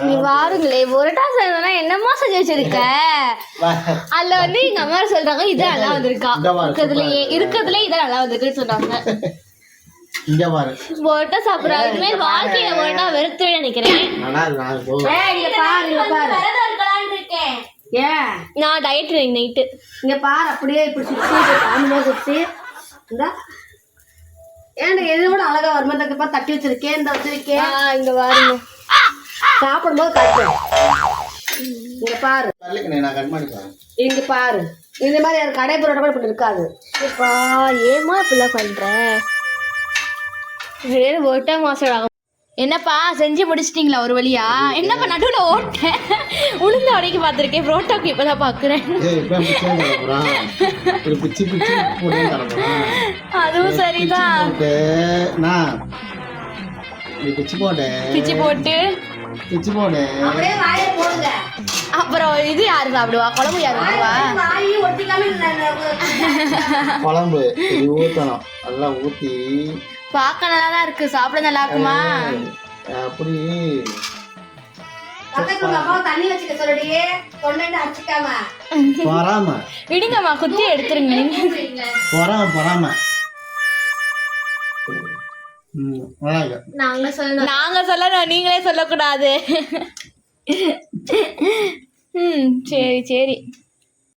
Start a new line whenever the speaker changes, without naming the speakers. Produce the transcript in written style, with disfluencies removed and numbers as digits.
நீ வாருங்களே பொரோட்டா செய்யணும்னா என்னமா செஞ்சு வச்சிருக்க அதுல வந்து எங்க அம்மா சொல்றாங்க இது நல்லா வந்திருக்கா இருக்கிறதுலயே இதான் நல்லா வந்திருக்குன்னு சொல்றாங்க
இங்க பாரு
பொரோட்டா சாப்பிடுறாங்க இனிமேல் வாழ்க்கையில பொரோட்டா வெறுத்துவே நினைக்கிறேன் நான் டயட் நைட்டு
இங்க பாரு அப்படியே இப்படி சுத்தி இந்த ஏன்டா எது கூட அழகா வருமா இந்த தட்டி வச்சிருக்கேன் இந்த வச்சிருக்கேன்
இங்க பாருங்க
சாப்பிடும்போது காட்டுறேன் இங்க பாரு இங்க பாரு இந்த மாதிரி யாரும் கடை பொருளோட கூட இப்படி இருக்காது
ஏமா இப்படிலாம் பண்ற வேறு பொரோட்டா மாசம் என்னப்பா செஞ்சு முடிச்சிட்டிங்களா ஒரு வழியா என்னப்பா நடுவில் ஓட்டேன் உளுந்த உடைக்க பார்த்துருக்கேன் புரோட்டாக்கு இப்போதான் பார்க்குறேன் அதுவும் சரிதான் பிச்சு போட்டு அப்புறம் இது யாரு சாப்பிடுவா குழம்பு யாரு
குழம்பு ஊத்தணும் நல்லா ஊத்தி
பார்க்க நல்லா தான் இருக்கு சாப்பிட நல்லா இருக்குமா
அப்படி
விடுங்கம்மா குத்தி எடுத்துருங்க
பொறாம
நாங்க சொல்லணும் நீங்களே சொல்லக்கூடாது சரி சரி